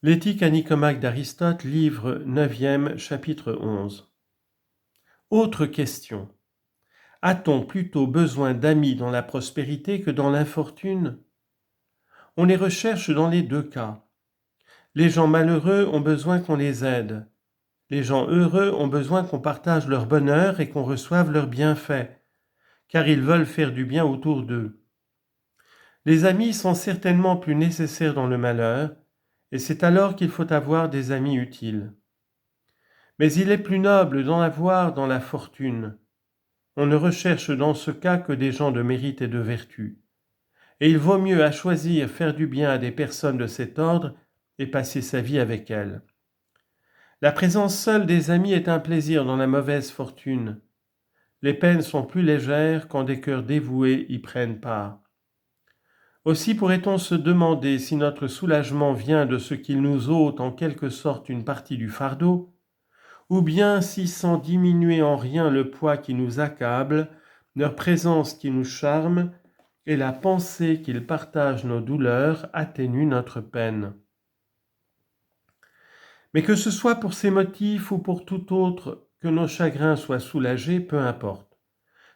L'éthique à Nicomaque d'Aristote, livre 9e, chapitre 11. Autre question. A-t-on plutôt besoin d'amis dans la prospérité que dans l'infortune ? On les recherche dans les deux cas. Les gens malheureux ont besoin qu'on les aide. Les gens heureux ont besoin qu'on partage leur bonheur et qu'on reçoive leurs bienfaits, car ils veulent faire du bien autour d'eux. Les amis sont certainement plus nécessaires dans le malheur, et c'est alors qu'il faut avoir des amis utiles. Mais il est plus noble d'en avoir dans la fortune. On ne recherche dans ce cas que des gens de mérite et de vertu. Et il vaut mieux à choisir faire du bien à des personnes de cet ordre et passer sa vie avec elles. La présence seule des amis est un plaisir dans la mauvaise fortune. Les peines sont plus légères quand des cœurs dévoués y prennent part. Aussi pourrait-on se demander si notre soulagement vient de ce qu'il nous ôte en quelque sorte une partie du fardeau, ou bien si sans diminuer en rien le poids qui nous accable, leur présence qui nous charme, et la pensée qu'ils partagent nos douleurs atténue notre peine. Mais que ce soit pour ces motifs ou pour tout autre, que nos chagrins soient soulagés, peu importe.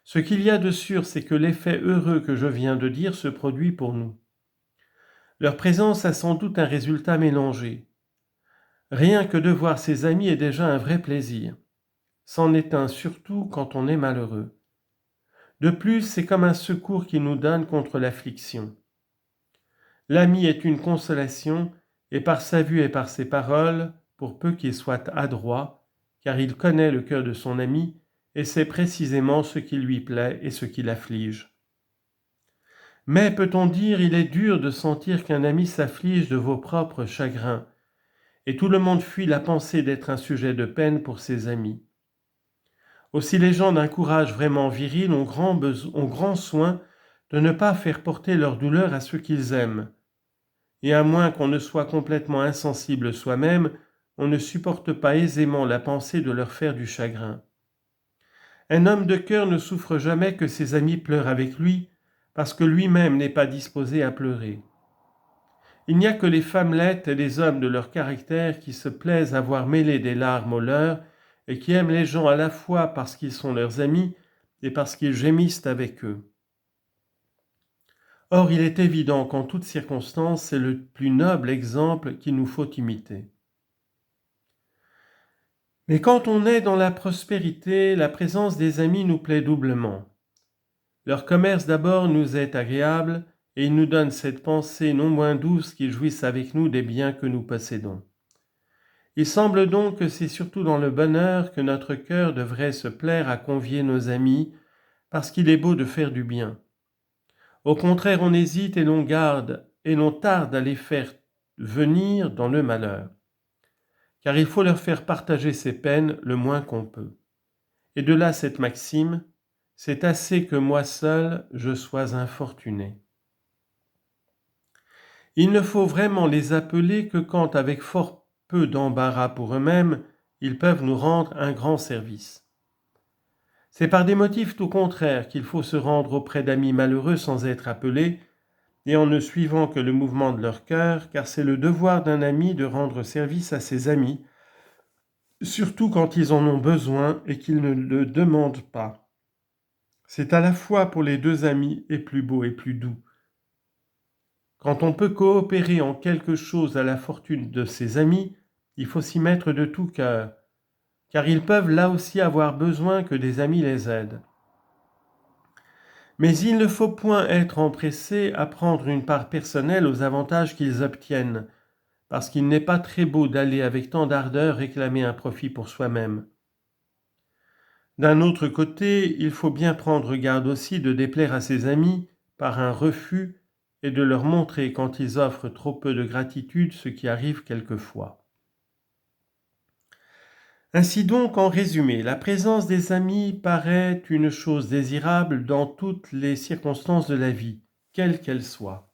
Ce qu'il y a de sûr, c'est que l'effet heureux que je viens de dire se produit pour nous. Leur présence a sans doute un résultat mélangé. Rien que de voir ses amis est déjà un vrai plaisir. C'en est un surtout quand on est malheureux. De plus, c'est comme un secours qu'il nous donne contre l'affliction. L'ami est une consolation, et par sa vue et par ses paroles, pour peu qu'il soit adroit, car il connaît le cœur de son ami et sait précisément ce qui lui plaît et ce qui l'afflige. Mais, peut-on dire, il est dur de sentir qu'un ami s'afflige de vos propres chagrins, et tout le monde fuit la pensée d'être un sujet de peine pour ses amis. Aussi les gens d'un courage vraiment viril ont grand soin de ne pas faire porter leur douleur à ceux qu'ils aiment. Et à moins qu'on ne soit complètement insensible soi-même, on ne supporte pas aisément la pensée de leur faire du chagrin. Un homme de cœur ne souffre jamais que ses amis pleurent avec lui, parce que lui-même n'est pas disposé à pleurer. Il n'y a que les femmelettes et les hommes de leur caractère qui se plaisent à voir mêler des larmes aux leurs et qui aiment les gens à la fois parce qu'ils sont leurs amis et parce qu'ils gémissent avec eux. Or, il est évident qu'en toutes circonstances, c'est le plus noble exemple qu'il nous faut imiter. Mais quand on est dans la prospérité, la présence des amis nous plaît doublement. Leur commerce d'abord nous est agréable, et ils nous donnent cette pensée non moins douce qu'ils jouissent avec nous des biens que nous possédons. Il semble donc que c'est surtout dans le bonheur que notre cœur devrait se plaire à convier nos amis, parce qu'il est beau de faire du bien. Au contraire, on hésite et l'on tarde à les faire venir dans le malheur, car il faut leur faire partager ses peines le moins qu'on peut. Et de là cette maxime, c'est assez que moi seul je sois infortuné. Il ne faut vraiment les appeler que quand, avec fort peu d'embarras pour eux-mêmes, ils peuvent nous rendre un grand service. C'est par des motifs tout contraires qu'il faut se rendre auprès d'amis malheureux sans être appelé, et en ne suivant que le mouvement de leur cœur, car c'est le devoir d'un ami de rendre service à ses amis, surtout quand ils en ont besoin et qu'ils ne le demandent pas. C'est à la fois pour les deux amis et plus beau et plus doux. Quand on peut coopérer en quelque chose à la fortune de ses amis, il faut s'y mettre de tout cœur, car ils peuvent là aussi avoir besoin que des amis les aident. Mais il ne faut point être empressé à prendre une part personnelle aux avantages qu'ils obtiennent, parce qu'il n'est pas très beau d'aller avec tant d'ardeur réclamer un profit pour soi-même. D'un autre côté, il faut bien prendre garde aussi de déplaire à ses amis par un refus et de leur montrer quand ils offrent trop peu de gratitude, ce qui arrive quelquefois. Ainsi donc, en résumé, la présence des amis paraît une chose désirable dans toutes les circonstances de la vie, quelles qu'elles soient.